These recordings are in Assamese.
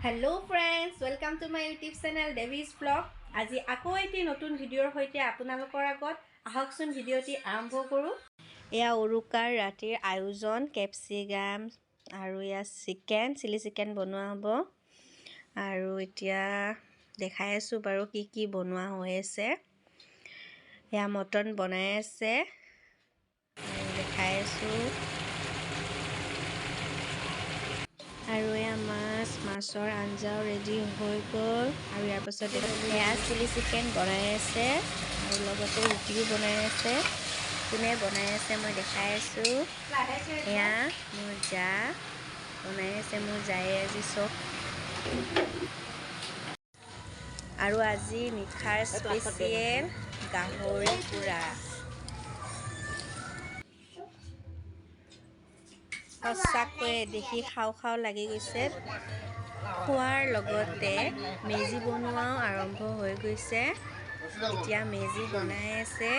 Hello friends, welcome to my YouTube channel Devi's Vlog. আজি আকৌ এটি নতুন ভিডিঅ'ৰ সৈতে আপোনালোকৰ আগত আহকচোন ভিডিঅ'টি আৰম্ভ কৰোঁ। এয়া উৰুকাৰ ৰাতিৰ আয়োজন কেপচিকাম আৰু এয়া চিলি চিকেন বনোৱা হ'ব। আৰু এতিয়া দেখাই আছোঁ বাৰু কি বনোৱা হৈ আছে। এয়া মটন বনাই আছে আৰু দেখাই আছোঁ। আৰু এয়া মাছৰ আঞ্জাও ৰেডি হৈ গ'ল আৰু ইয়াৰ পাছত এয়া চিলি চিকেন বনাই আছে আৰু লগতে ৰুটিও বনাই আছে। কোনে বনাই আছে মই দেখাই আছোঁ। এয়া মোৰ জা বনাই আছে, মোৰ জায়ে আজি চব। আৰু আজি নিশাৰ স্পেচিয়েল গাহৰি পোৰা। সঁচাকৈয়ে দেখি খাওঁ লাগি গৈছে। খোৱাৰ লগতে মেজি বনোৱাও আৰম্ভ হৈ গৈছে। এতিয়া মেজি বনাই আছে।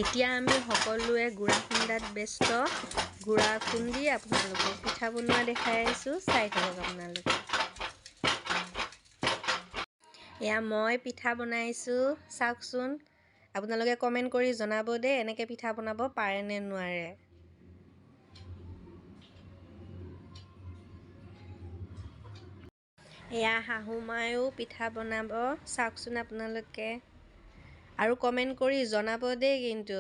এতিয়া আমি সকলোৱে গুড়া খুন্দাত ব্যস্ত। গুড়া খুন্দি আপোনালোকক পিঠা বনোৱা দেখাই আছোঁ, চাই থাকক আপোনালোকে। এয়া মই পিঠা বনাইছোঁ, চাওকচোন। আপোনালোকে কমেণ্ট কৰি জনাব দেই, এনেকৈ পিঠা বনাব পাৰে নে নোৱাৰে। এয়া শাহু মায়েও পিঠা বনাব, চাওকচোন আপোনালোকে। আৰু কমেণ্ট কৰি জনাব দেই কিন্তু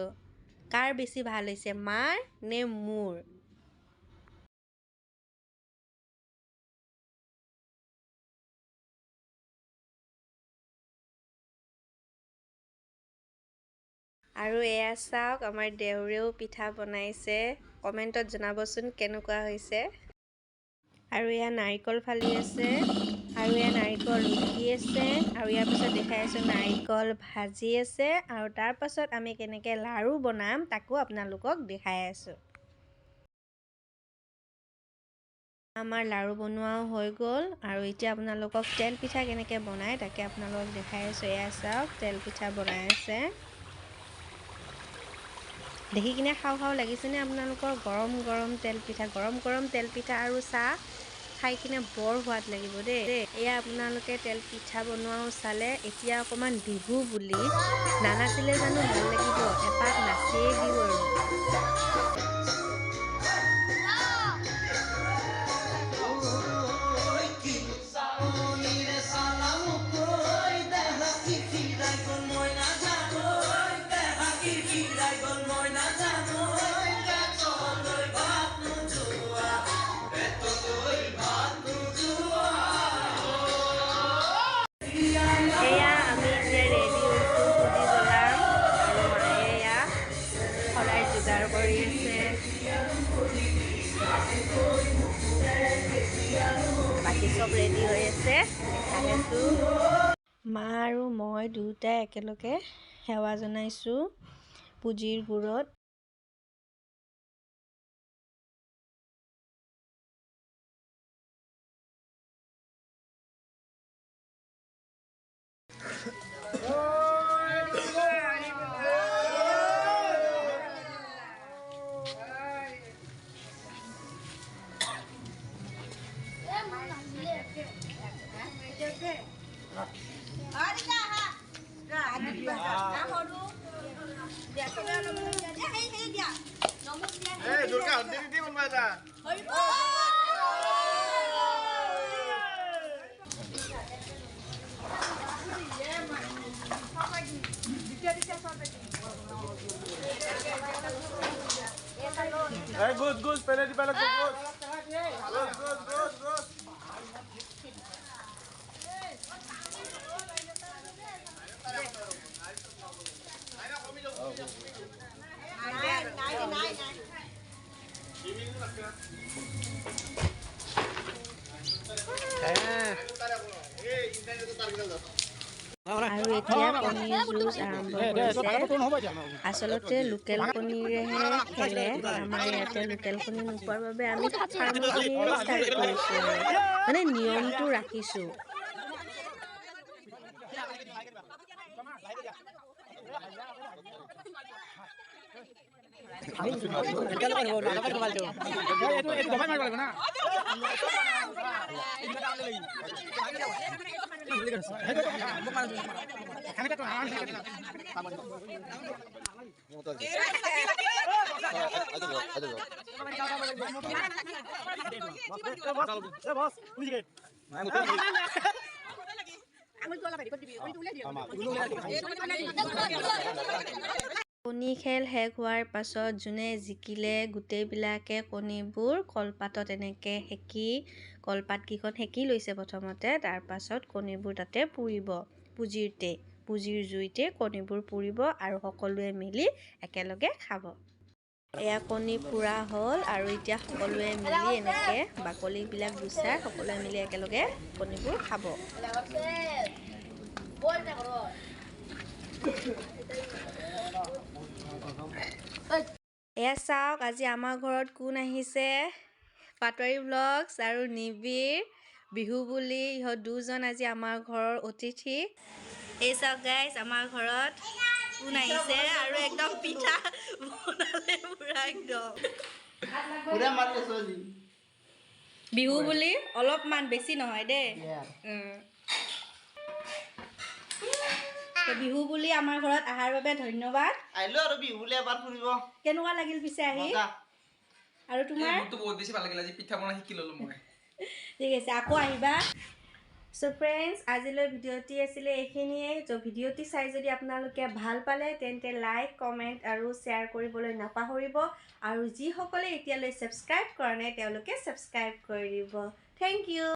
কাৰ বেছি ভাল হৈছে, মাৰ নে মোৰ। আৰু এয়া চাওক, আমাৰ দেউৰেও পিঠা বনাইছে। কমেণ্টত জনাবচোন কেনেকুৱা হৈছে। আৰু এয়া নাৰিকল ফালি আছে আৰু এয়া নাৰিকল ৰুকি আছে আৰু ইয়াৰ পাছত দেখাই আছোঁ নাৰিকল ভাজি আছে আৰু তাৰ পাছত আমি কেনেকৈ লাড়ু বনাম তাকো আপোনালোকক দেখাই আছোঁ। আমাৰ লাড়ু বনোৱাও হৈ গ'ল আৰু এতিয়া আপোনালোকক তেল পিঠা কেনেকৈ বনায় তাকে আপোনালোকক দেখাই আছোঁ। এয়া চাওক, তেল পিঠা বনাই আছে। দেখি কিনে খাওঁ লাগিছেনে আপোনালোকৰ? গৰম গৰম তেল পিঠা আৰু চাহ খাই কিনে বৰ সোৱাদ লাগিব দেই। এয়া আপোনালোকে তেল পিঠা বনোৱাও চালে। এতিয়া অকণমান বিহু বুলি নানাচিলে জানো ভাল লাগিব, এপাক নাচিয়ে দিওঁ আৰু। এয়া আমি এতিয়া ৰেডি হৈছোঁ, পুজি জ্বলাম আৰু মায়ে এয়া শৰাই যোগাৰ কৰি আছে। বাকী চব ৰেডি হৈ আছে, দেখাই আছোঁ। মা আৰু মই দুয়োটাই একেলগে সেৱা জনাইছোঁ পুজিৰ গুৰত। Gus, pele di balik Gus. Gus. যুঁজ আৰম্ভ কৰিছে আচলতে লোকেল কণীৰেহে খেলে আমাৰ ইয়াতে লোকেল কণী নোপোৱাৰ বাবে আমি ফাৰ্মৰ কণীৰে ষ্টাৰ্ট কৰিছোঁ মানে নিয়মটো ৰাখিছোঁ কণী খেল শেষ হোৱাৰ পাছত যোনে জিকিলে গোটেইবিলাকে কণীবোৰ কলপাতত এনেকৈ সেকি কলপাতকেইখন সেকি লৈছে প্ৰথমতে তাৰপাছত কণীবোৰ তাতে পুৰিব পুজিৰ জুইতে কণীবোৰ পুৰিব আৰু সকলোৱে মিলি একেলগে খাব এয়া কণী পুৰা হ'ল আৰু এতিয়া সকলোৱে মিলি এনেকৈ বাকলিবিলাক গুচাই সকলোৱে মিলি একেলগে কণীবোৰ খাব এয়া চাওক আজি আমাৰ ঘৰত কোন আহিছে পাটোৱাৰী ব্লগছ আৰু নিবিৰ বিহু বুলি ইহঁত দুজন আজি আমাৰ ঘৰৰ অতিথি এই চাওক গাইজ আমাৰ ঘৰত কোন আহিছে আৰু একদম পিঠা বনালে পুৰা একদম বিহু বুলি অলপমান বেছি নহয় দেই বিহু বুলি আমাৰ ঘৰত অহাৰ বাবে ধন্যবাদ আহিলো আৰু বিহু বুলি এবাৰ ফুৰিব কেনেকুৱা লাগিল পিছে আহি আৰু তোমাৰ মোৰতো বহুত বেছি ভাল লাগিল আজি পিঠা বনাই শিকি ল'লো মই ঠিক আছে আকৌ আহিবা সো ফ্ৰেণ্ডছ আজিলৈ ভিডিঅ'টি আছিলে এইখিনিয়ে তো ভিডিঅ'টি চাই যদি আপোনালোকে ভাল পালে তেন্তে লাইক কমেণ্ট আৰু শ্বেয়াৰ কৰিবলৈ নাপাহৰিব আৰু যিসকলে এতিয়ালৈ ছাবস্ক্ৰাইব কৰা নাই তেওঁলোকে ছাবস্ক্ৰাইব কৰি দিব থেংক ইউ